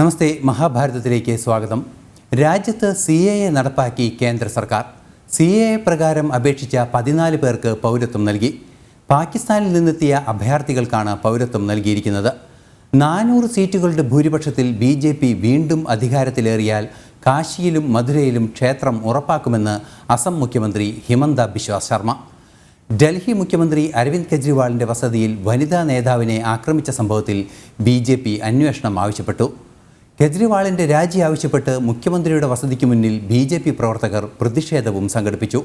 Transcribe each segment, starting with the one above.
നമസ്തേ. മഹാഭാരതത്തിലേക്ക് സ്വാഗതം. രാജ്യത്ത് CAA നടപ്പാക്കി കേന്ദ്ര സർക്കാർ. CAA പ്രകാരം അപേക്ഷിച്ച 14 പേർക്ക് പൗരത്വം നൽകി. പാകിസ്ഥാനിൽ നിന്നെത്തിയ അഭയാർത്ഥികൾക്കാണ് പൗരത്വം നൽകിയിരിക്കുന്നത്. 400 സീറ്റുകളുടെ ഭൂരിപക്ഷത്തിൽ BJP വീണ്ടും അധികാരത്തിലേറിയാൽ കാശിയിലും മധുരയിലും ക്ഷേത്രം ഉറപ്പാക്കുമെന്ന് അസം മുഖ്യമന്ത്രി ഹിമന്ത ബിശ്വ ശർമ്മ. ഡൽഹി മുഖ്യമന്ത്രി അരവിന്ദ് കെജ്രിവാളിൻ്റെ വസതിയിൽ വനിതാ നേതാവിനെ ആക്രമിച്ച സംഭവത്തിൽ BJP അന്വേഷണം ആവശ്യപ്പെട്ടു. കെജ്രിവാളിൻ്റെ രാജി ആവശ്യപ്പെട്ട് മുഖ്യമന്ത്രിയുടെ വസതിക്ക് മുന്നിൽ BJP പ്രവർത്തകർ പ്രതിഷേധവും സംഘടിപ്പിച്ചു.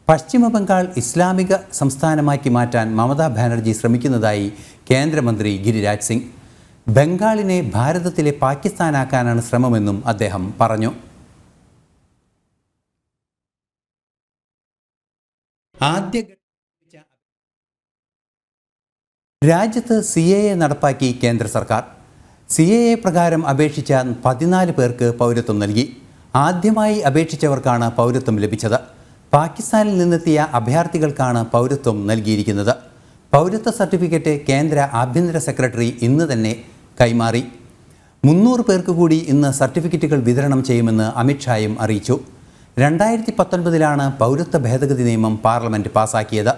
പശ്ചിമ ബംഗാൾ ഇസ്ലാമിക സംസ്ഥാനമാക്കി മാറ്റാൻ മമതാ ബാനർജി ശ്രമിക്കുന്നതായി കേന്ദ്രമന്ത്രി ഗിരിരാജ് സിംഗ്. ബംഗാളിനെ ഭാരതത്തിലെ പാകിസ്ഥാനാക്കാനാണ് ശ്രമമെന്നും അദ്ദേഹം പറഞ്ഞു. രാജ്യത്ത് CAA നടപ്പാക്കി കേന്ദ്ര സർക്കാർ. CAA പ്രകാരം അപേക്ഷിച്ച 14 പേർക്ക് പൗരത്വം നൽകി. ആദ്യമായി അപേക്ഷിച്ചവർക്കാണ് പൗരത്വം ലഭിച്ചത്. പാകിസ്ഥാനിൽ നിന്നെത്തിയ അഭയാർത്ഥികൾക്കാണ് പൗരത്വം നൽകിയിരിക്കുന്നത്. പൗരത്വ സർട്ടിഫിക്കറ്റ് കേന്ദ്ര ആഭ്യന്തര സെക്രട്ടറി ഇന്ന് തന്നെ കൈമാറി. 300 പേർക്ക് കൂടി ഇന്ന് സർട്ടിഫിക്കറ്റുകൾ വിതരണം ചെയ്യുമെന്ന് അമിത്ഷായും അറിയിച്ചു. 2019 പൗരത്വ ഭേദഗതി നിയമം പാർലമെൻറ്റ് പാസാക്കിയത്.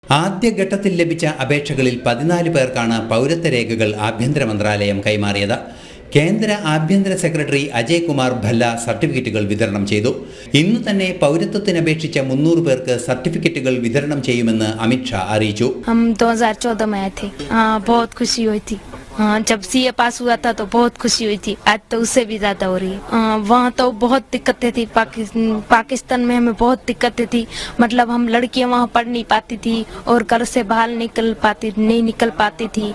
ആദ്യഘട്ടത്തിൽ ലഭിച്ച അപേക്ഷകളിൽ 14 പേർക്കാണ് പൗരത്വ രേഖകൾ ആഭ്യന്തര മന്ത്രാലയം കൈമാറിയത്. കേന്ദ്ര ആഭ്യന്തര സെക്രട്ടറി അജയ് കുമാർ ഭല്ല സർട്ടിഫിക്കറ്റുകൾ വിതരണം ചെയ്തു. ഇന്ന് തന്നെ പൗരത്വത്തിന് അപേക്ഷിച്ച 300 പേർക്ക് സർട്ടിഫിക്കറ്റുകൾ വിതരണം ചെയ്യുമെന്ന് അമിത്ഷാ അറിയിച്ചു. 2014 में आए थे, बहुत खुशी हुई थी. जब CA पास हुआ था तो बहुत खुशी हुई थी. आज तो उससे भी ज्यादा हो रही है. वहाँ तो बहुत दिक्कतें थी. पाकिस्तान में हमें बहुत दिक्कतें थी. मतलब हम लड़कियां वहाँ पढ़ नहीं पाती थी और घर से बाहर नहीं निकल पाती थी.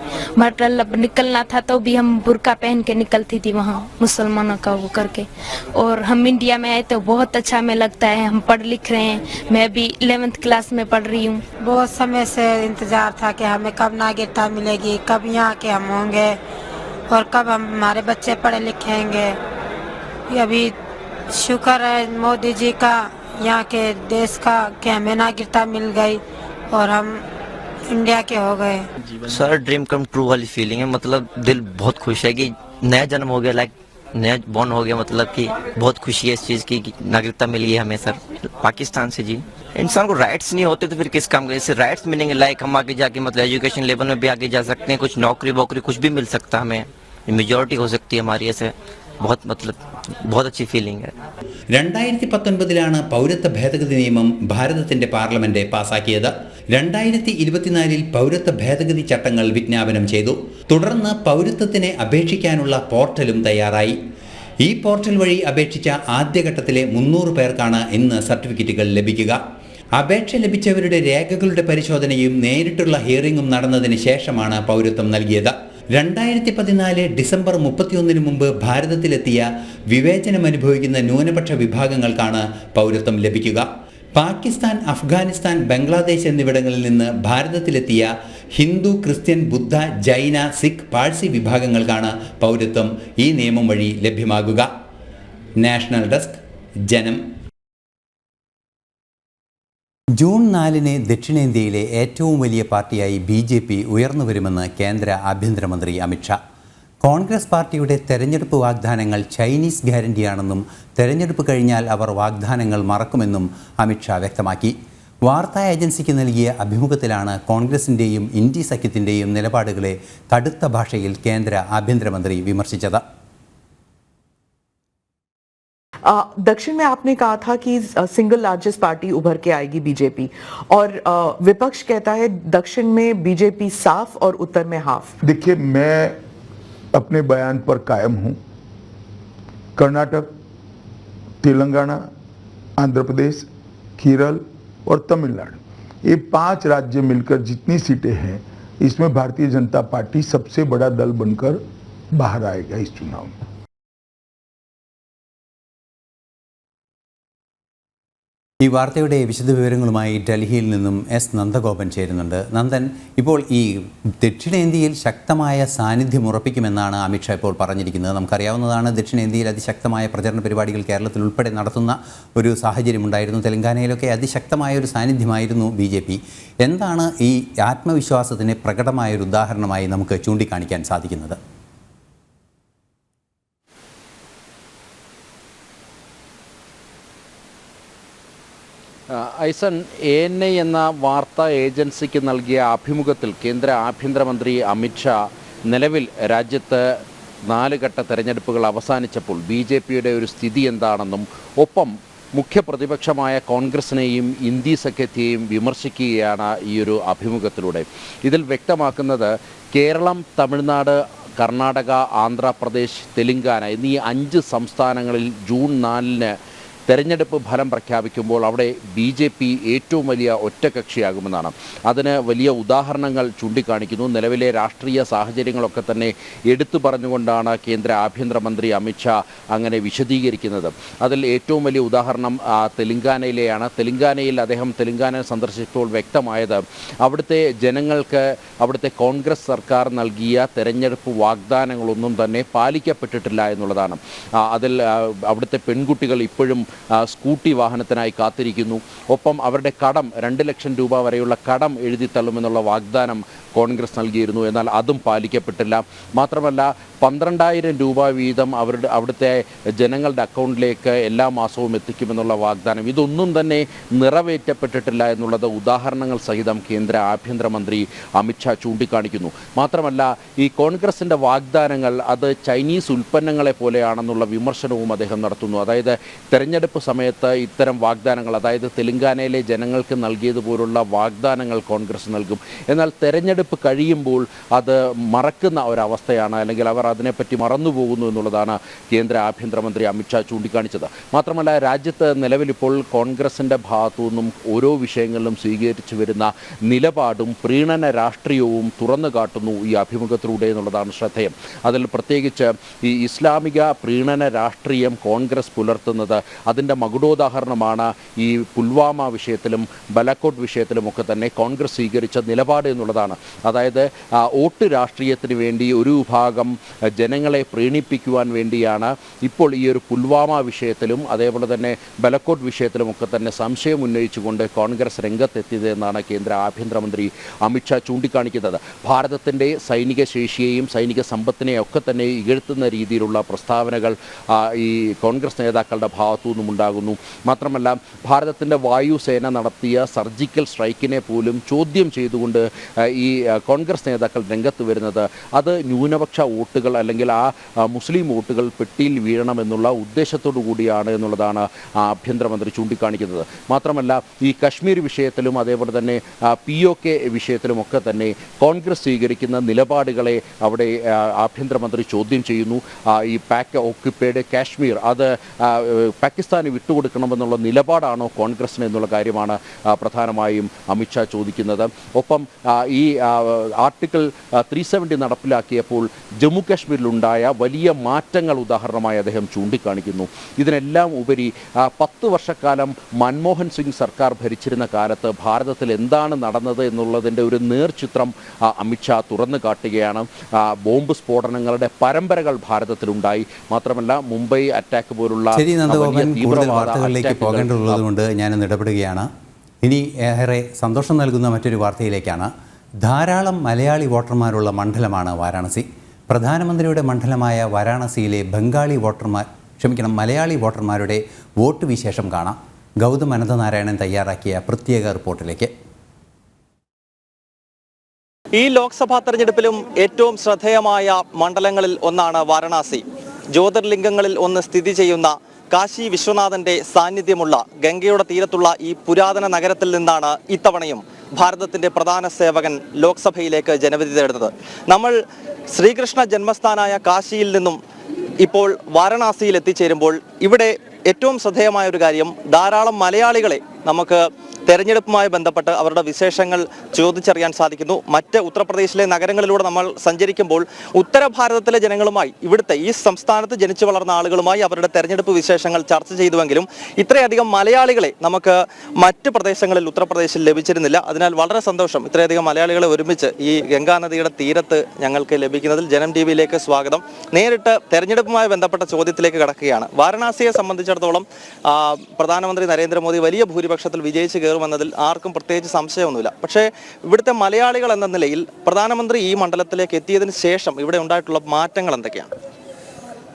मतलब निकलना था तो भी हम बुर्का पहन के निकलती थी वहाँ मुसलमानों का वो करके. और हम इंडिया में आए तो बहुत अच्छा हमें लगता है. हम पढ़ लिख रहे हैं. मैं भी 11th क्लास में पढ़ रही हूँ. बहुत समय से इंतजार था कि हमें कब नागरिकता मिलेगी, कब यहाँ के हम होंगे और कब हमारे बच्चे पढ़े लिखेंगे. ये अभी शुक्र है मोदी जी का, यहाँ के देश का, कि हमें नागरिकता मिल गई और हम इंडिया के हो गए. सर ड्रीम कम ट्रू वाली फीलिंग है. मतलब दिल बहुत खुश है कि नया जन्म हो गया, लाइक नया बॉर्न हो गया. मतलब कि बहुत खुशी है इस चीज़ की कि नागरिकता मिली है हमें सर पाकिस्तान से. जी इंसान को राइट्स नहीं होते तो फिर किस काम के. इससे राइट्स मिलेंगे, लाइक हम आगे जाके मतलब एजुकेशन लेवल में भी आगे जा सकते हैं. कुछ नौकरी वोकरी कुछ भी मिल सकता है हमें. मेजॉरिटी हो सकती है हमारी. ऐसे बहुत अच्छी ഫീലിംഗ്. 2019 പൗരത്വ ഭേദഗതി നിയമം ഭാരതത്തിന്റെ പാർലമെന്റ് പാസാക്കിയത്. 2024 പൗരത്വ ഭേദഗതി ചട്ടങ്ങൾ വിജ്ഞാപനം ചെയ്തു. തുടർന്ന് പൗരത്വത്തിന് അപേക്ഷിക്കാനുള്ള പോർട്ടലും തയ്യാറായി. ഈ പോർട്ടൽ വഴി അപേക്ഷിച്ച ആദ്യഘട്ടത്തിലെ 300 പേർക്കാണ് ഇന്ന് സർട്ടിഫിക്കറ്റുകൾ ലഭിക്കുക. അപേക്ഷ ലഭിച്ചവരുടെ രേഖകളുടെ പരിശോധനയും നേരിട്ടുള്ള ഹിയറിംഗും നടന്നതിന് ശേഷമാണ് പൗരത്വം നൽകിയത്. 2014 ഡിസംബർ 31 മുമ്പ് ഭാരതത്തിലെത്തിയ വിവേചനം അനുഭവിക്കുന്ന ന്യൂനപക്ഷ വിഭാഗങ്ങൾക്കാണ് പൗരത്വം ലഭിക്കുക. പാകിസ്ഥാൻ, അഫ്ഗാനിസ്ഥാൻ, ബംഗ്ലാദേശ് എന്നിവിടങ്ങളിൽ നിന്ന് ഭാരതത്തിലെത്തിയ ഹിന്ദു, ക്രിസ്ത്യൻ, ബുദ്ധ, ജൈന, സിഖ്, പാഴ്സി വിഭാഗങ്ങൾക്കാണ് പൗരത്വം ഈ നിയമം വഴി ലഭ്യമാകുക. നാഷണൽ ഡെസ്ക്, ജനം. ജൂൺ 4 ദക്ഷിണേന്ത്യയിലെ ഏറ്റവും വലിയ പാർട്ടിയായി BJP ഉയർന്നു വരുമെന്ന് കേന്ദ്ര ആഭ്യന്തരമന്ത്രി അമിത്ഷാ. കോൺഗ്രസ് പാർട്ടിയുടെ തെരഞ്ഞെടുപ്പ് വാഗ്ദാനങ്ങൾ ചൈനീസ് ഗ്യാരണ്ടിയാണെന്നും തെരഞ്ഞെടുപ്പ് കഴിഞ്ഞാൽ അവർ വാഗ്ദാനങ്ങൾ മറക്കുമെന്നും അമിത്ഷാ വ്യക്തമാക്കി. വാർത്താ ഏജൻസിക്ക് നൽകിയ അഭിമുഖത്തിലാണ് കോൺഗ്രസിൻ്റെയും ഇന്ത്യ സഖ്യത്തിൻ്റെയും നിലപാടുകളെ കടുത്ത ഭാഷയിൽ കേന്ദ്ര ആഭ്യന്തരമന്ത്രി വിമർശിച്ചത്. दक्षिण में आपने कहा था कि सिंगल लार्जेस्ट पार्टी उभर के आएगी BJP, और विपक्ष कहता है दक्षिण में BJP साफ और उत्तर में हाफ. देखिए, मैं अपने बयान पर कायम हूं. कर्नाटक, तेलंगाना, आंध्र प्रदेश, केरल और तमिलनाडु, ये 5 राज्य मिलकर जितनी सीटें हैं इसमें भारतीय जनता पार्टी सबसे बड़ा दल बनकर बाहर आएगा इस चुनाव में. ഈ വാർത്തയുടെ വിശദവിവരങ്ങളുമായി ഡൽഹിയിൽ നിന്നും എസ് നന്ദഗോപൻ ചേരുന്നുണ്ട്. നന്ദൻ, ഇപ്പോൾ ഈ ദക്ഷിണേന്ത്യയിൽ ശക്തമായ സാന്നിധ്യം ഉറപ്പിക്കുമെന്നാണ് അമിത്ഷാ ഇപ്പോൾ പറഞ്ഞിരിക്കുന്നത്. നമുക്കറിയാവുന്നതാണ്, ദക്ഷിണേന്ത്യയിൽ അതിശക്തമായ പ്രചരണ പരിപാടികൾ കേരളത്തിൽ ഉൾപ്പെടെ നടത്തുന്ന ഒരു സാഹചര്യമുണ്ടായിരുന്നു. തെലങ്കാനയിലൊക്കെ അതിശക്തമായ ഒരു സാന്നിധ്യമായിരുന്നു BJP. എന്താണ് ഈ ആത്മവിശ്വാസത്തിന് പ്രകടമായൊരു ഉദാഹരണമായി നമുക്ക് ചൂണ്ടിക്കാണിക്കാൻ സാധിക്കുന്നത്? ഐസൺ, ANI എന്ന വാർത്താ ഏജൻസിക്ക് നൽകിയ അഭിമുഖത്തിൽ കേന്ദ്ര ആഭ്യന്തരമന്ത്രി അമിത്ഷാ നിലവിൽ രാജ്യത്ത് 4 ഘട്ട തെരഞ്ഞെടുപ്പുകൾ അവസാനിച്ചപ്പോൾ BJPയുടെ ഒരു സ്ഥിതി എന്താണെന്നും ഒപ്പം മുഖ്യ പ്രതിപക്ഷമായ കോൺഗ്രസിനെയും ഇന്ത്യ സഖ്യത്തെയും വിമർശിക്കുകയാണ് ഈ ഒരു അഭിമുഖത്തിലൂടെ. ഇതിൽ വ്യക്തമാക്കുന്നത് കേരളം, തമിഴ്നാട്, കർണാടക, ആന്ധ്രാപ്രദേശ്, തെലങ്കാന എന്നീ 5 സംസ്ഥാനങ്ങളിൽ ജൂൺ 4-ന് തെരഞ്ഞെടുപ്പ് ഫലം പ്രഖ്യാപിക്കുമ്പോൾ അവിടെ BJP ഏറ്റവും വലിയ ഒറ്റകക്ഷിയാകുമെന്നാണ്. അതിന് വലിയ ഉദാഹരണങ്ങൾ ചൂണ്ടിക്കാണിക്കുന്നു. നിലവിലെ രാഷ്ട്രീയ സാഹചര്യങ്ങളൊക്കെ തന്നെ എടുത്തു പറഞ്ഞുകൊണ്ടാണ് കേന്ദ്ര ആഭ്യന്തരമന്ത്രി അമിത്ഷാ അങ്ങനെ വിശദീകരിക്കുന്നത്. അതിൽ ഏറ്റവും വലിയ ഉദാഹരണം തെലങ്കാനയിലെയാണ്. തെലങ്കാനയിൽ അദ്ദേഹം തെലങ്കാന സന്ദർശിച്ചപ്പോൾ വ്യക്തമായത് അവിടുത്തെ ജനങ്ങൾക്ക് അവിടുത്തെ കോൺഗ്രസ് സർക്കാർ നൽകിയ തെരഞ്ഞെടുപ്പ് വാഗ്ദാനങ്ങളൊന്നും തന്നെ പാലിക്കപ്പെട്ടിട്ടില്ല എന്നുള്ളതാണ്. അതിൽ അവിടുത്തെ പെൺകുട്ടികൾ ഇപ്പോഴും സ്കൂട്ടി വാഹനത്തിനായി കാത്തിരിക്കുന്നു. ഒപ്പം അവരുടെ കടം 2 ലക്ഷം രൂപ വരെയുള്ള കടം എഴുതിത്തള്ളുമെന്നുള്ള വാഗ്ദാനം കോൺഗ്രസ് നൽകിയിരുന്നു. എന്നാൽ അതും പാലിക്കപ്പെട്ടില്ല. മാത്രമല്ല 12,000 രൂപ വീതം അവിടുത്തെ ജനങ്ങളുടെ അക്കൗണ്ടിലേക്ക് എല്ലാ മാസവും എത്തിക്കുമെന്നുള്ള വാഗ്ദാനം, ഇതൊന്നും തന്നെ നിറവേറ്റപ്പെട്ടിട്ടില്ല എന്നുള്ളത് ഉദാഹരണങ്ങൾ സഹിതം കേന്ദ്ര ആഭ്യന്തരമന്ത്രി അമിത്ഷാ ചൂണ്ടിക്കാണിക്കുന്നു. മാത്രമല്ല ഈ കോൺഗ്രസിൻ്റെ വാഗ്ദാനങ്ങൾ അത് ചൈനീസ് ഉൽപ്പന്നങ്ങളെ പോലെയാണെന്നുള്ള വിമർശനവും അദ്ദേഹം നടത്തുന്നു. അതായത് തെരഞ്ഞെടുപ്പ് സമയത്ത് ഇത്തരം വാഗ്ദാനങ്ങൾ, അതായത് തെലങ്കാനയിലെ ജനങ്ങൾക്ക് നൽകിയതുപോലുള്ള വാഗ്ദാനങ്ങൾ കോൺഗ്രസ് നൽകും. എന്നാൽ തെരഞ്ഞെടുപ്പ് കഴിയുമ്പോൾ അത് മറക്കുന്ന ഒരവസ്ഥയാണ്, അല്ലെങ്കിൽ അവർ അതിനെപ്പറ്റി മറന്നുപോകുന്നു എന്നുള്ളതാണ് കേന്ദ്ര ആഭ്യന്തരമന്ത്രി അമിത്ഷാ ചൂണ്ടിക്കാണിച്ചത്. മാത്രമല്ല രാജ്യത്ത് നിലവിലിപ്പോൾ കോൺഗ്രസിൻ്റെ ഭാഗത്തു നിന്നും ഓരോ വിഷയങ്ങളിലും സ്വീകരിച്ചു വരുന്ന നിലപാടും പ്രീണന രാഷ്ട്രീയവും തുറന്നു കാട്ടുന്നു ഈ അഭിമുഖത്തിലൂടെ എന്നുള്ളതാണ് ശ്രദ്ധേയം. അതിൽ പ്രത്യേകിച്ച് ഈ ഇസ്ലാമിക പ്രീണന രാഷ്ട്രീയം കോൺഗ്രസ് പുലർത്തുന്നത് അതിൻ്റെ മകുടോദാഹരണമാണ് ഈ പുൽവാമ വിഷയത്തിലും ബലക്കോട്ട് വിഷയത്തിലുമൊക്കെ തന്നെ കോൺഗ്രസ് സ്വീകരിച്ച നിലപാട് എന്നുള്ളതാണ്. അതായത് വോട്ട് രാഷ്ട്രീയത്തിന് വേണ്ടി ഒരു വിഭാഗം ജനങ്ങളെ പ്രീണിപ്പിക്കുവാൻ വേണ്ടിയാണ് ഇപ്പോൾ ഈ ഒരു പുൽവാമ വിഷയത്തിലും അതേപോലെ തന്നെ ബലക്കോട്ട് വിഷയത്തിലുമൊക്കെ തന്നെ സംശയം ഉന്നയിച്ചുകൊണ്ട് കോൺഗ്രസ് രംഗത്തെത്തിയത് എന്നാണ് കേന്ദ്ര ആഭ്യന്തരമന്ത്രി അമിത്ഷാ ചൂണ്ടിക്കാണിക്കുന്നത്. ഭാരതത്തിൻ്റെ സൈനിക ശേഷിയെയും സൈനിക സമ്പത്തിനെയും ഒക്കെ തന്നെ ഇകഴ്ത്തുന്ന രീതിയിലുള്ള പ്രസ്താവനകൾ ഈ കോൺഗ്രസ് നേതാക്കളുടെ ഭാഗത്തു നിന്നും ഉണ്ടാകുന്നു. മാത്രമല്ല ഭാരതത്തിൻ്റെ വായുസേന നടത്തിയ സർജിക്കൽ സ്ട്രൈക്കിനെ പോലും ചോദ്യം ചെയ്തുകൊണ്ട് ഈ കോൺഗ്രസ് നേതാക്കൾ രംഗത്ത് വരുന്നത് അത് ന്യൂനപക്ഷ വോട്ടുകൾ അല്ലെങ്കിൽ മുസ്ലിം വോട്ടുകൾ പെട്ടിയിൽ വീഴണമെന്നുള്ള ഉദ്ദേശത്തോടു കൂടിയാണ് എന്നുള്ളതാണ് ആഭ്യന്തരമന്ത്രി ചൂണ്ടിക്കാണിക്കുന്നത്. മാത്രമല്ല ഈ കശ്മീർ വിഷയത്തിലും അതേപോലെ തന്നെ POK വിഷയത്തിലുമൊക്കെ തന്നെ കോൺഗ്രസ് സ്വീകരിക്കുന്ന നിലപാടുകളെ അവിടെ ആഭ്യന്തരമന്ത്രി ചോദ്യം ചെയ്യുന്നു. ഈ പാക് ഓക്യുപ്പൈഡ് കാശ്മീർ അത് പാകിസ്ഥാന് വിട്ടുകൊടുക്കണമെന്നുള്ള നിലപാടാണോ കോൺഗ്രസിന് എന്നുള്ള കാര്യമാണ് പ്രധാനമായും അമിത്ഷാ ചോദിക്കുന്നത്. ഒപ്പം ഈ ആർട്ടിക്കിൾ 370 നടപ്പിലാക്കിയപ്പോൾ ജമ്മു കാശ്മീരിലുണ്ടായ വലിയ മാറ്റങ്ങൾ ഉദാഹരണമായി അദ്ദേഹം ചൂണ്ടിക്കാണിക്കുന്നു. ഇതിനെല്ലാം ഉപരി 10 വർഷക്കാലം മൻമോഹൻ സിംഗ് സർക്കാർ ഭരിച്ചിരുന്ന കാലത്ത് ഭാരതത്തിൽ എന്താണ് നടന്നത് എന്നുള്ളതിൻ്റെ ഒരു നേർചിത്രം അമിത്ഷാ തുറന്നു കാട്ടുകയാണ്. ബോംബ് സ്ഫോടനങ്ങളുടെ പരമ്പരകൾ ഭാരതത്തിലുണ്ടായി. മാത്രമല്ല മുംബൈ അറ്റാക്ക് പോലുള്ള വാർത്തകളിലേക്ക് പോകേണ്ടതുള്ളതുകൊണ്ട് ഞാനൊന്ന് ഇടപെടുകയാണ്. ഇനി ഏറെ സന്തോഷം നൽകുന്ന മറ്റൊരു വാർത്തയിലേക്കാണ്. ധാരാളം മലയാളി വോട്ടർമാരുള്ള മണ്ഡലമാണ് വാരാണസി. പ്രധാനമന്ത്രിയുടെ മണ്ഡലമായ വാരാണസിയിലെ മലയാളി വോട്ടർമാരുടെ വോട്ട് വിശേഷം കാണാം. ഗൗതം അനന്തനാരായണൻ തയ്യാറാക്കിയ പ്രത്യേക റിപ്പോർട്ടിലേക്ക്. ഈ ലോക്സഭാ തെരഞ്ഞെടുപ്പിലും ഏറ്റവും ശ്രദ്ധേയമായ മണ്ഡലങ്ങളിൽ ഒന്നാണ് വാരണാസി. ജ്യോതിർലിംഗങ്ങളിൽ ഒന്ന് സ്ഥിതി ചെയ്യുന്ന കാശി വിശ്വനാഥന്റെ സാന്നിധ്യമുള്ള ഗംഗയുടെ തീരത്തുള്ള ഈ പുരാതന നഗരത്തിൽ നിന്നാണ് ഇത്തവണയും ഭാരതത്തിന്റെ പ്രധാന സേവകൻ ലോക്സഭയിലേക്ക് ജനവിധി തേടുന്നത്. നമ്മൾ ശ്രീകൃഷ്ണ ജന്മസ്ഥാനായ കാശിയിൽ നിന്നും ഇപ്പോൾ വാരണാസിയിൽ എത്തിച്ചേരുമ്പോൾ ഇവിടെ ഏറ്റവും ശ്രദ്ധേയമായ ഒരു കാര്യം, ധാരാളം മലയാളികളെ നമുക്ക് തെരഞ്ഞെടുപ്പുമായി ബന്ധപ്പെട്ട് അവരുടെ വിശേഷങ്ങൾ ചോദിച്ചറിയാൻ സാധിക്കുന്നു. മറ്റ് ഉത്തർപ്രദേശിലെ നഗരങ്ങളിലൂടെ നമ്മൾ സഞ്ചരിക്കുമ്പോൾ ഉത്തര ഭാരതത്തിലെ ജനങ്ങളുമായി, ഇവിടുത്തെ ഈ സംസ്ഥാനത്ത് ജനിച്ചു വളർന്ന ആളുകളുമായി അവരുടെ തെരഞ്ഞെടുപ്പ് വിശേഷങ്ങൾ ചർച്ച ചെയ്തുവെങ്കിലും ഇത്രയധികം മലയാളികളെ നമുക്ക് മറ്റ് പ്രദേശങ്ങളിൽ ഉത്തർപ്രദേശിൽ ലഭിച്ചിരുന്നില്ല. അതിനാൽ വളരെ സന്തോഷം ഇത്രയധികം മലയാളികളെ ഒരുമിച്ച് ഈ ഗംഗാനദിയുടെ തീരത്ത് ഞങ്ങൾക്ക് ലഭിക്കുന്നതിൽ. ജനം ടി വിയിലേക്ക് സ്വാഗതം. നേരിട്ട് തെരഞ്ഞെടുപ്പുമായി ബന്ധപ്പെട്ട ചോദ്യത്തിലേക്ക് കടക്കുകയാണ്. വാരണാസിയെ സംബന്ധിച്ചിടത്തോളം പ്രധാനമന്ത്രി നരേന്ദ്രമോദി വലിയ ഭൂരിപക്ഷത്തിൽ വിജയിച്ച് കയറുമെന്നതിൽ ആർക്കും പ്രത്യേകിച്ച് സംശയമൊന്നുമില്ല. പക്ഷേ ഇവിടുത്തെ മലയാളികൾ എന്ന നിലയിൽ പ്രധാനമന്ത്രി ഈ മണ്ഡലത്തിലേക്ക് എത്തിയതിന് ശേഷം ഇവിടെ ഉണ്ടായിട്ടുള്ള മാറ്റങ്ങൾ എന്തൊക്കെയാണ്?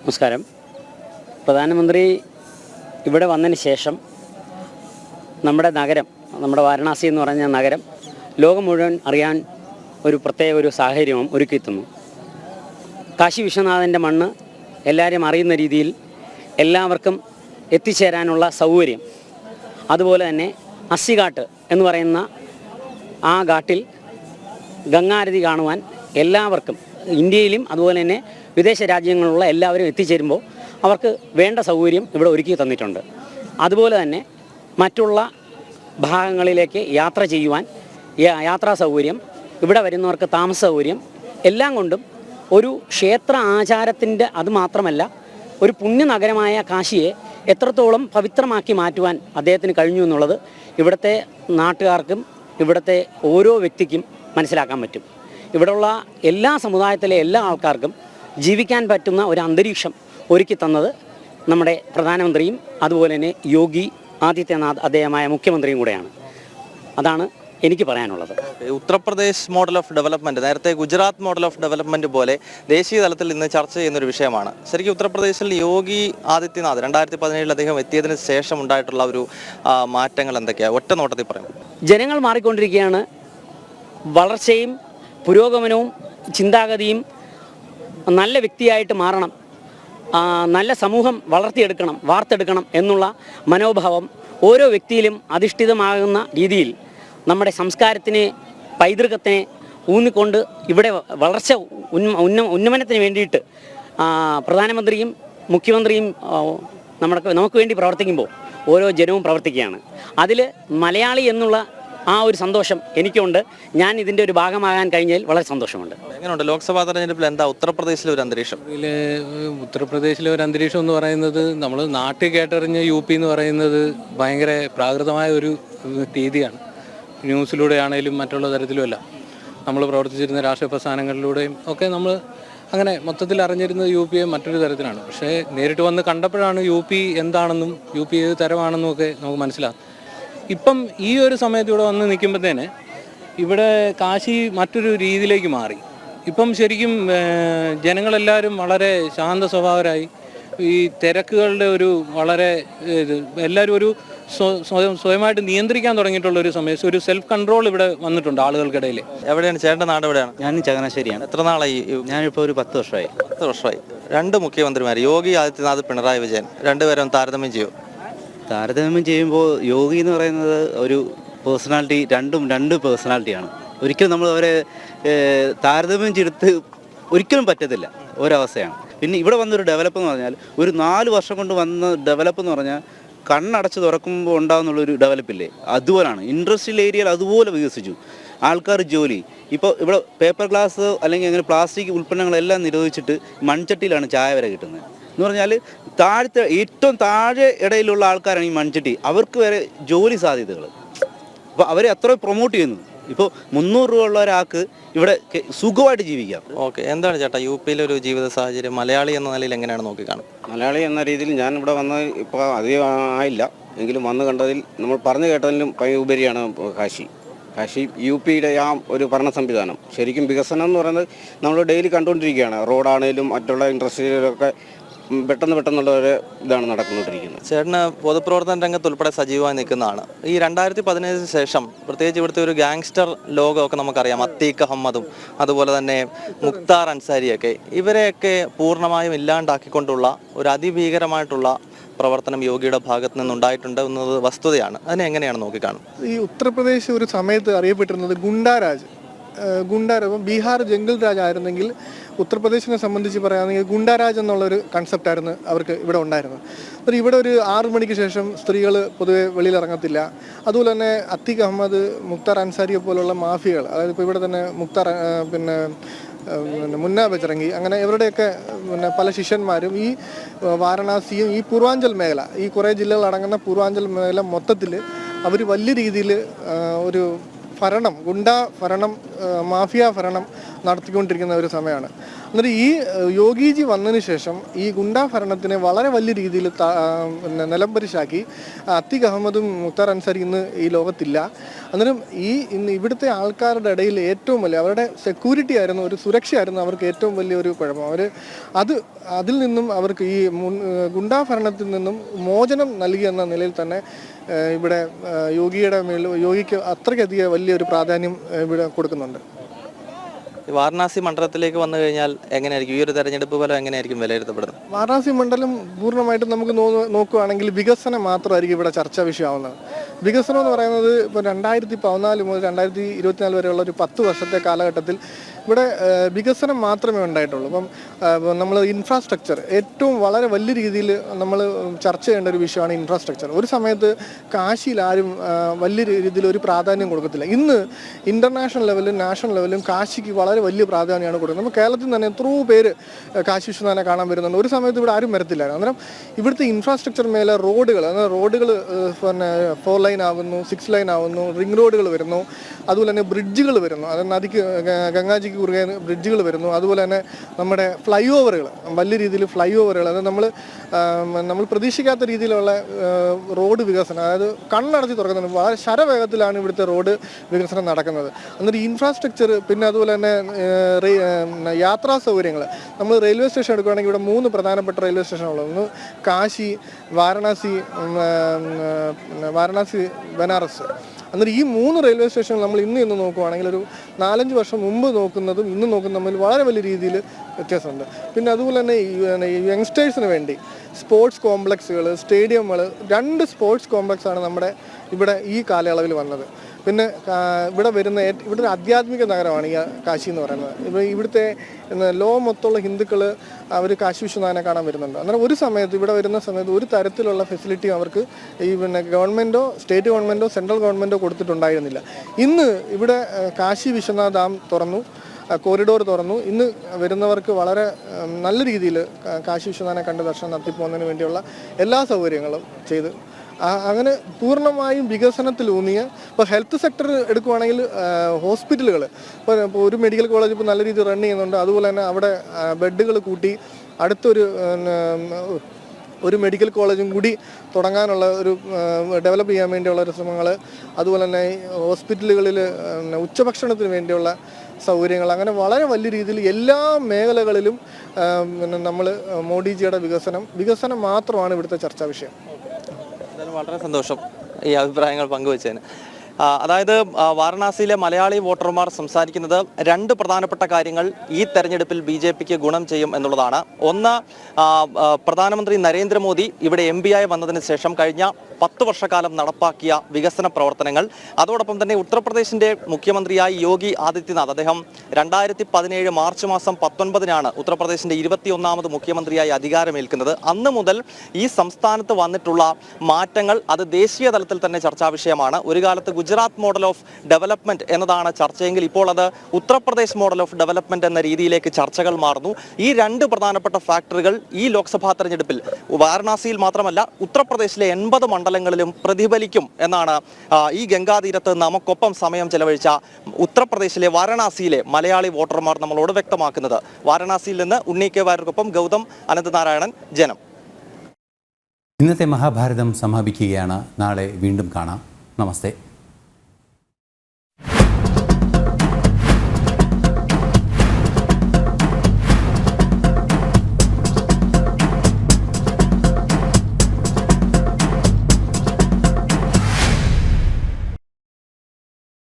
നമസ്കാരം. പ്രധാനമന്ത്രി ഇവിടെ വന്നതിന് ശേഷം നമ്മുടെ നഗരം, നമ്മുടെ വാരണാസി എന്ന് പറഞ്ഞ നഗരം ലോകം മുഴുവൻ അറിയാൻ ഒരു പ്രത്യേക ഒരു സാഹചര്യവും ഒരുക്കിയെത്തുന്നു. കാശി വിശ്വനാഥൻ്റെ മണ്ണ് എല്ലാവരും അറിയുന്ന രീതിയിൽ എല്ലാവർക്കും എത്തിച്ചേരാനുള്ള സൗകര്യം, അതുപോലെ തന്നെ അസ്സിഘാട്ട് എന്ന് പറയുന്ന ആ ഘാട്ടിൽ ഗംഗാരതി കാണുവാൻ എല്ലാവർക്കും, ഇന്ത്യയിലും അതുപോലെ തന്നെ വിദേശ രാജ്യങ്ങളിലുള്ള എല്ലാവരും എത്തിച്ചേരുമ്പോൾ അവർക്ക് വേണ്ട സൗകര്യം ഇവിടെ ഒരുക്കി തന്നിട്ടുണ്ട്. അതുപോലെ തന്നെ മറ്റുള്ള ഭാഗങ്ങളിലേക്ക് യാത്ര ചെയ്യുവാൻ യാത്രാ സൗകര്യം, ഇവിടെ വരുന്നവർക്ക് താമസ സൗകര്യം, എല്ലാം കൊണ്ടും ഒരു ക്ഷേത്ര ആചാരത്തിൻ്റെ അത് മാത്രമല്ല, ഒരു പുണ്യനഗരമായ കാശിയെ എത്രത്തോളം പവിത്രമാക്കി മാറ്റുവാൻ അദ്ദേഹത്തിന് കഴിഞ്ഞു എന്നുള്ളത് ഇവിടുത്തെ നാട്ടുകാർക്കും ഇവിടുത്തെ ഓരോ വ്യക്തിക്കും മനസ്സിലാക്കാൻ പറ്റും. ഇവിടെയുള്ള എല്ലാ സമുദായത്തിലെ എല്ലാ ആൾക്കാർക്കും ജീവിക്കാൻ പറ്റുന്ന ഒരു അന്തരീക്ഷം ഒരുക്കി തന്നത് നമ്മുടെ പ്രധാനമന്ത്രിയും അതുപോലെ തന്നെ യോഗി ആദിത്യനാഥ് അദ്ദേഹമായ മുഖ്യമന്ത്രിയും കൂടെയാണ്. അതാണ് എനിക്ക് പറയാനുള്ളത്. ഉത്തർപ്രദേശ് മോഡൽ ഓഫ് ഡെവലപ്മെന്റ്, നേരത്തെ ഗുജറാത്ത് മോഡൽ ഓഫ് ഡെവലപ്മെന്റ് പോലെ ദേശീയ തലത്തിൽ ഇന്ന് ചർച്ച ചെയ്യുന്ന ഒരു വിഷയമാണ്. ശരിക്കും ഉത്തർപ്രദേശിൽ യോഗി ആദിത്യനാഥ് 2017 അദ്ദേഹം എത്തിയതിന് ശേഷം ഉണ്ടായിട്ടുള്ള ഒരു മാറ്റങ്ങൾ എന്തൊക്കെയാണ് ഒറ്റ നോട്ടത്തിൽ പറയും? ജനങ്ങൾ മാറിക്കൊണ്ടിരിക്കുകയാണ്. വളർച്ചയും പുരോഗമനവും ചിന്താഗതിയും നല്ല വ്യക്തിയായിട്ട് മാറണം, നല്ല സമൂഹം വാർത്തെടുക്കണം എന്നുള്ള മനോഭാവം ഓരോ വ്യക്തിയിലും അധിഷ്ഠിതമാകുന്ന രീതിയിൽ നമ്മുടെ സംസ്കാരത്തിനെ, പൈതൃകത്തിനെ ഊന്നിക്കൊണ്ട് ഇവിടെ വളർച്ച ഉന്നമനത്തിന് വേണ്ടിയിട്ട് പ്രധാനമന്ത്രിയും മുഖ്യമന്ത്രിയും നമുക്ക് വേണ്ടി പ്രവർത്തിക്കുമ്പോൾ ഓരോ ജനവും പ്രവർത്തിക്കുകയാണ്. അതിൽ മലയാളി എന്നുള്ള ആ ഒരു സന്തോഷം എനിക്കുണ്ട്. ഞാൻ ഇതിൻ്റെ ഒരു ഭാഗമാകാൻ കഴിഞ്ഞതിൽ വളരെ സന്തോഷമുണ്ട്. എങ്ങനെയുണ്ട് ലോക്സഭാ തെരഞ്ഞെടുപ്പിൽ എന്താ ഉത്തർപ്രദേശിലെ ഒരു അന്തരീക്ഷം? ഉത്തർപ്രദേശിലെ ഒരു അന്തരീക്ഷം എന്ന് പറയുന്നത്, നമ്മൾ നാട്ടിൽ കേട്ടറിഞ്ഞ UP എന്ന് പറയുന്നത് ഭയങ്കര പ്രാകൃതമായ ഒരു രീതിയാണ്. ന്യൂസിലൂടെ ആണെങ്കിലും മറ്റുള്ള തരത്തിലുമല്ല, നമ്മൾ പ്രവർത്തിച്ചിരുന്ന രാഷ്ട്രീയ പ്രസ്ഥാനങ്ങളിലൂടെയും ഒക്കെ നമ്മൾ അങ്ങനെ മൊത്തത്തിൽ അറിഞ്ഞിരുന്നത് UPയെ മറ്റൊരു തരത്തിലാണ്. പക്ഷേ നേരിട്ട് വന്ന് കണ്ടപ്പോഴാണ് UP എന്താണെന്നും UP ഏത് തരമാണെന്നും ഒക്കെ നമുക്ക് മനസ്സിലാകും. ഇപ്പം ഈ ഒരു സമയത്ത് ഇവിടെ വന്ന് നിൽക്കുമ്പോഴത്തേന് ഇവിടെ കാശി മറ്റൊരു രീതിയിലേക്ക് മാറി. ഇപ്പം ശരിക്കും ജനങ്ങളെല്ലാവരും വളരെ ശാന്ത സ്വഭാവരായി. ഈ തിരക്കുകളുടെ ഒരു വളരെ എല്ലാവരും ഒരു സ്വയമായിട്ട് നിയന്ത്രിക്കാൻ തുടങ്ങിയിട്ടുള്ള ഒരു സമയം, ഒരു സെൽഫ് കൺട്രോൾ ഇവിടെ വന്നിട്ടുണ്ട് ആളുകൾക്കിടയിൽ. എവിടെയാണ് ചേട്ടൻ്റെ നാട്? എവിടെയാണ്? ഞാൻ ചങ്ങനാശ്ശേരിയാണ്. എത്ര നാളായി? ഞാനിപ്പോൾ ഒരു 10 വർഷമായി. 10 വർഷമായി. രണ്ട് മുഖ്യമന്ത്രിമാർ, യോഗി ആദിത്യനാഥ്, പിണറായി വിജയൻ, രണ്ടുപേരും താരതമ്യം ചെയ്യും. താരതമ്യം ചെയ്യുമ്പോൾ യോഗി എന്ന് പറയുന്നത് ഒരു പേഴ്സണാലിറ്റി, രണ്ട് പേഴ്സണാലിറ്റിയാണ്. ഒരിക്കലും നമ്മൾ അവരെ താരതമ്യം ചെയ്തിട്ട് ഒരിക്കലും പറ്റത്തില്ല, ഒരവസ്ഥയാണ്. പിന്നെ ഇവിടെ വന്നൊരു ഡെവലപ്പ് എന്ന് പറഞ്ഞാൽ, ഒരു 4 വർഷം കൊണ്ട് വന്ന ഡെവലപ്പ് എന്ന് പറഞ്ഞാൽ കണ്ണടച്ച് തുറക്കുമ്പോൾ ഉണ്ടാകുന്നുള്ളൊരു ഡെവലപ്പില്ലേ, അതുപോലാണ്. ഇൻഡസ്ട്രിയൽ ഏരിയയിൽ അതുപോലെ വികസിച്ചു. ആൾക്കാർ ജോലി, ഇപ്പോൾ ഇവിടെ പേപ്പർ ഗ്ലാസ് അല്ലെങ്കിൽ അങ്ങനെ പ്ലാസ്റ്റിക് ഉൽപ്പന്നങ്ങളെല്ലാം നിരോധിച്ചിട്ട് മൺചട്ടിയിലാണ് ചായ വരെ കിട്ടുന്നത്. എന്ന് പറഞ്ഞാൽ ഏറ്റവും താഴെ ഇടയിലുള്ള ആൾക്കാരാണ് ഈ മൺചട്ടി, അവർക്ക് വരെ ജോലി സാധ്യതകൾ. അപ്പോൾ അവരെ അത്ര പ്രൊമോട്ട് ചെയ്യുന്നു. ഇപ്പോൾ 300 രൂപ ഉള്ള ഒരാൾക്ക് ഇവിടെ സുഖമായിട്ട് ജീവിക്കാം. ഓക്കെ, എന്താണ് ചേട്ടാ UPയിലെ ഒരു ജീവിത സാഹചര്യം മലയാളി എന്ന നിലയിൽ എങ്ങനെയാണ് നോക്കിക്കാണും? മലയാളി എന്ന രീതിയിൽ ഞാൻ ഇവിടെ വന്ന് ഇപ്പോൾ അധികം ആയില്ല, എങ്കിലും വന്ന് കണ്ടതിൽ നമ്മൾ പറഞ്ഞു കേട്ടതിലും ഉപരിയാണ് കാശി. UPയുടെ ആ ഒരു ഭരണ സംവിധാനം ശരിക്കും വികസനം എന്ന് പറയുന്നത് നമ്മൾ ഡെയിലി കണ്ടുകൊണ്ടിരിക്കുകയാണ്. റോഡാണേലും മറ്റുള്ള ഇൻഡസ്ട്രിയിലൊക്കെ പെട്ടെന്നുള്ള ഒരു ഇതാണ് നടന്നുകൊണ്ടിരിക്കുന്നത്. ചേട്ടന് പൊതുപ്രവർത്തന രംഗത്ത് ഉൾപ്പെടെ സജീവമായി നിൽക്കുന്നതാണ്. ഈ 2017 ശേഷം പ്രത്യേകിച്ച് ഇവിടുത്തെ ഒരു ഗാങ്സ്റ്റർ ലോകമൊക്കെ നമുക്കറിയാം. അത്തീഖ് അഹമ്മദും അതുപോലെ തന്നെ മുക്താർ അൻസാരിയൊക്കെ, ഇവരെയൊക്കെ പൂർണ്ണമായും ഇല്ലാണ്ടാക്കിക്കൊണ്ടുള്ള ഒരു അതിഭീകരമായിട്ടുള്ള പ്രവർത്തനം യോഗിയുടെ ഭാഗത്ത് നിന്നുണ്ടായിട്ടുണ്ട് എന്നത് വസ്തുതയാണ്. അതിനെ എങ്ങനെയാണ് നോക്കിക്കാണും? ഈ ഉത്തർപ്രദേശ് ഒരു സമയത്ത് അറിയപ്പെട്ടിരുന്നത് ഗുണ്ടാരാജ്, ഗുണ്ടാരാജ് ബീഹാർ ജംഗിൾ രാജ് ആയിരുന്നെങ്കിൽ ഉത്തർപ്രദേശിനെ സംബന്ധിച്ച് പറയുകയാണെങ്കിൽ ഗുണ്ടാരാജ് എന്നുള്ളൊരു കൺസെപ്റ്റായിരുന്നു അവർക്ക് ഇവിടെ ഉണ്ടായിരുന്നത്. അപ്പോൾ ഇവിടെ ഒരു 6 മണിക്ക് ശേഷം സ്ത്രീകൾ പൊതുവെ വെളിയിലിറങ്ങത്തില്ല. അതുപോലെ തന്നെ അത്തീഖ് അഹമ്മദ്, മുക്താർ അൻസാരിയെ പോലുള്ള മാഫിയകൾ, അതായത് ഇപ്പോൾ ഇവിടെ തന്നെ മുക്താർ പിന്നെ മുന്ന ബജറംഗി, അങ്ങനെ ഇവരുടെയൊക്കെ പല ശിഷ്യന്മാരും ഈ വാരണാസിയും ഈ പൂർവാഞ്ചൽ മേഖല, ഈ കുറേ ജില്ലകൾ അടങ്ങുന്ന പൂർവാഞ്ചൽ മേഖല മൊത്തത്തിൽ അവർ വലിയ രീതിയിൽ ഒരു ഭരണം, ഗുണ്ടാ ഭരണം, മാഫിയ ഭരണം നടത്തിക്കൊണ്ടിരിക്കുന്ന ഒരു സമയമാണ്. എന്നിട്ട് ഈ യോഗിജി വന്നതിന് ശേഷം ഈ ഗുണ്ടാ ഭരണത്തിനെ വളരെ വലിയ രീതിയിൽ നിലംപരിശാക്കി. അത്തീഖ് അഹമ്മദും മുക്താർ അൻസാരി ഇന്ന് ഈ ലോകത്തില്ല. അന്നേരം ഇന്ന് ഇവിടുത്തെ ആൾക്കാരുടെ ഇടയിൽ ഏറ്റവും വലിയ അവരുടെ സെക്യൂരിറ്റി ആയിരുന്നു, ഒരു സുരക്ഷയായിരുന്നു അവർക്ക് ഏറ്റവും വലിയൊരു കുഴപ്പം. അതിൽ നിന്നും അവർക്ക് ഈ ഗുണ്ടാ ഭരണത്തിൽ നിന്നും മോചനം നൽകി എന്ന നിലയിൽ തന്നെ ഇവിടെ യോഗിക്ക് അത്രയ്ക്കധികം വലിയൊരു പ്രാധാന്യം ഇവിടെ കൊടുക്കുന്നുണ്ട്. വാരണാസി മണ്ഡലത്തിലേക്ക് വന്നു കഴിഞ്ഞാൽ എങ്ങനെയായിരിക്കും ഈ ഒരു തെരഞ്ഞെടുപ്പ് ഫലം എങ്ങനെയായിരിക്കും വിലയിരുത്തപ്പെടുന്നത്? വാരണാസി മണ്ഡലം പൂർണ്ണമായിട്ടും നമുക്ക് നോക്കുകയാണെങ്കിൽ വികസനം മാത്രമായിരിക്കും ഇവിടെ ചർച്ചാ വിഷയമാവുന്നത്. വികസനം എന്ന് പറയുന്നത് ഇപ്പോൾ 2014 മുതൽ 2024 വരെയുള്ള ഒരു 10 വർഷത്തെ കാലഘട്ടത്തിൽ ഇവിടെ വികസനം മാത്രമേ ഉണ്ടായിട്ടുള്ളൂ. ഇപ്പം നമ്മൾ ഇൻഫ്രാസ്ട്രക്ചർ ഏറ്റവും വളരെ വലിയ രീതിയിൽ നമ്മൾ ചർച്ച ചെയ്യേണ്ട ഒരു വിഷയമാണ് ഇൻഫ്രാസ്ട്രക്ചർ. ഒരു സമയത്ത് കാശിയിൽ ആരും വലിയ രീതിയിൽ ഒരു പ്രാധാന്യം കൊടുക്കത്തില്ല. ഇന്ന് ഇൻ്റർനാഷണൽ ലെവലിലും നാഷണൽ ലെവലിലും കാശിക്ക് വളരെ വലിയ പ്രാധാന്യമാണ് കൊടുക്കുന്നത്. നമ്മൾ കേരളത്തിൽ തന്നെ എത്രയോ പേര് കാശി വിശ്വനാഥനെ കാണാൻ വരുന്നുണ്ട്. ഒരു സമയത്ത് ഇവിടെ ആരും വരത്തില്ലായിരുന്നു. അന്നേരം ഇവിടുത്തെ ഇൻഫ്രാസ്ട്രക്ചർ മേലെ റോഡുകൾ പിന്നെ 4 ലൈൻ ആകുന്നു, 6 ലൈൻ ആകുന്നു, റിംഗ് റോഡുകൾ വരുന്നു, അതുപോലെ തന്നെ ബ്രിഡ്ജുകൾ വരുന്നു, അത് നദിക്ക് ഗംഗാജിക്ക് കുറുകെ ബ്രിഡ്ജുകൾ വരുന്നു. അതുപോലെ തന്നെ നമ്മുടെ ഫ്ലൈ ഓവറുകൾ, വലിയ രീതിയിൽ ഫ്ലൈ ഓവറുകൾ, അത് നമ്മൾ പ്രതീക്ഷിക്കാത്ത രീതിയിലുള്ള റോഡ് വികസനം, അതായത് കണ്ണടച്ച് തുറക്കുന്നുണ്ട്. വളരെ ശരവേഗത്തിലാണ് ഇവിടുത്തെ റോഡ് വികസനം നടക്കുന്നത്. എന്നിട്ട് ഈ ഇൻഫ്രാസ്ട്രക്ചർ, പിന്നെ അതുപോലെ തന്നെ യാത്രാ സൗകര്യങ്ങൾ, നമ്മൾ റെയിൽവേ സ്റ്റേഷൻ എടുക്കുകയാണെങ്കിൽ ഇവിടെ 3 പ്രധാനപ്പെട്ട റെയിൽവേ സ്റ്റേഷനുള്ളത്. ഒന്ന് കാശി, വാരണാസി, ബനാറസ്. എന്നിട്ട് ഈ 3 റെയിൽവേ സ്റ്റേഷനുകൾ നമ്മൾ ഇന്ന് നോക്കുകയാണെങ്കിൽ ഒരു 4-5 വർഷം മുമ്പ് നോക്കുന്നതും ഇന്ന് നോക്കുന്നതും തമ്മിൽ വളരെ വലിയ രീതിയിൽ വ്യത്യാസമുണ്ട്. പിന്നെ അതുപോലെ തന്നെ യങ്സ്റ്റേഴ്സിന് വേണ്ടി സ്പോർട്സ് കോംപ്ലക്സുകൾ, സ്റ്റേഡിയമുകൾ, 2 സ്പോർട്സ് കോംപ്ലക്സാണ് നമ്മുടെ ഇവിടെ ഈ കാലയളവിൽ വന്നത്. പിന്നെ ഇവിടെ ഒരു ആധ്യാത്മിക നഗരമാണ് ഈ കാശി എന്ന് പറയുന്നത്. ഇവിടുത്തെ മൊത്തമുള്ള ഹിന്ദുക്കൾ അവർ കാശി വിശ്വനാഥനെ കാണാൻ വരുന്നുണ്ട്. അന്നേരം ഒരു സമയത്ത് ഇവിടെ വരുന്ന സമയത്ത് ഒരു തരത്തിലുള്ള ഫെസിലിറ്റിയും അവർക്ക് ഗവൺമെൻറ്റോ സ്റ്റേറ്റ് ഗവൺമെൻറ്റോ സെൻട്രൽ ഗവൺമെൻറ്റോ കൊടുത്തിട്ടുണ്ടായിരുന്നില്ല. ഇന്ന് ഇവിടെ കാശി വിശ്വനാഥ് ഡാം തുറന്നു, കോറിഡോർ തുറന്നു. ഇന്ന് വരുന്നവർക്ക് വളരെ നല്ല രീതിയിൽ കാശി വിശ്വനാഥനെ കണ്ട് ദർശനം നടത്തിപ്പോകുന്നതിന് വേണ്ടിയുള്ള എല്ലാ സൗകര്യങ്ങളും ചെയ്ത് അങ്ങനെ പൂർണ്ണമായും വികസനത്തിലൂന്നിയ. ഇപ്പോൾ ഹെൽത്ത് സെക്ടർ എടുക്കുവാണെങ്കിൽ ഹോസ്പിറ്റലുകൾ, ഇപ്പോൾ ഒരു മെഡിക്കൽ കോളേജ് ഇപ്പോൾ നല്ല രീതിയിൽ റൺ ചെയ്യുന്നുണ്ട്. അതുപോലെ തന്നെ അവിടെ ബെഡുകൾ കൂട്ടി ഒരു മെഡിക്കൽ കോളേജും കൂടി തുടങ്ങാനുള്ള ഒരു ഡെവലപ്പ് ചെയ്യാൻ വേണ്ടിയുള്ള ഒരു ശ്രമങ്ങൾ, അതുപോലെ തന്നെ ഹോസ്പിറ്റലുകളിൽ ഉച്ചഭക്ഷണത്തിന് വേണ്ടിയുള്ള സൗകര്യങ്ങൾ, അങ്ങനെ വളരെ വലിയ രീതിയിൽ എല്ലാ മേഖലകളിലും നമ്മൾ മോഡിജിയുടെ വികസനം മാത്രമാണ് ഇവിടുത്തെ ചർച്ചാ വിഷയം. വളരെ സന്തോഷം ഈ അഭിപ്രായങ്ങൾ പങ്കുവച്ചതിന്. അതായത് വാരണാസിയിലെ മലയാളി വോട്ടർമാർ സംസാരിക്കുന്നത് 2 പ്രധാനപ്പെട്ട കാര്യങ്ങൾ ഈ തെരഞ്ഞെടുപ്പിൽ BJPക്ക് ഗുണം ചെയ്യും എന്നുള്ളതാണ്. ഒന്ന്, പ്രധാനമന്ത്രി നരേന്ദ്രമോദി ഇവിടെ MP ആയി വന്നതിന് ശേഷം കഴിഞ്ഞ 10 വർഷക്കാലം നടപ്പാക്കിയ വികസന പ്രവർത്തനങ്ങൾ. അതോടൊപ്പം തന്നെ ഉത്തർപ്രദേശിന്റെ മുഖ്യമന്ത്രിയായി യോഗി ആദിത്യനാഥ്, അദ്ദേഹം 2017 മാർച്ച് മാസം 19-നാണ് ഉത്തർപ്രദേശിന്റെ 21ാമത് മുഖ്യമന്ത്രിയായി അധികാരമേൽക്കുന്നത്. അന്ന് മുതൽ ഈ സംസ്ഥാനത്ത് വന്നിട്ടുള്ള മാറ്റങ്ങൾ അത് ദേശീയ തലത്തിൽ തന്നെ ചർച്ചാ വിഷയമാണ്. ഒരു കാലത്ത് ഗുജറാത്ത് മോഡൽ ഓഫ് ഡെവലപ്മെന്റ് എന്നതാണ് ചർച്ചയെങ്കിൽ ഇപ്പോൾ അത് ഉത്തർപ്രദേശ് മോഡൽ ഓഫ് ഡെവലപ്മെന്റ് എന്ന രീതിയിലേക്ക് ചർച്ചകൾ മാറുന്നു. ഈ 2 പ്രധാനപ്പെട്ട ഫാക്ടറുകൾ ഈ ലോക്സഭാ തെരഞ്ഞെടുപ്പിൽ വാരണാസിയിൽ മാത്രമല്ല ഉത്തർപ്രദേശിലെ 80 മണ്ഡലങ്ങളിലും പ്രതിഫലിക്കും എന്നാണ് ഈ ഗംഗാതീരത്ത് നമുക്കൊപ്പം സമയം ചെലവഴിച്ച ഉത്തർപ്രദേശിലെ വാരണാസിയിലെ മലയാളി വോട്ടർമാർ നമ്മളോട് വ്യക്തമാക്കുന്നത്. വാരണാസിയിൽ നിന്ന് ഉണ്ണി കെ വാര്യർക്കൊപ്പം ഗൗതം അനന്തനാരായണൻ, ജനം. ഇന്നത്തെ മഹാഭാരതം സമാപിക്കുകയാണ്. നാളെ വീണ്ടും കാണാം. നമസ്തേ.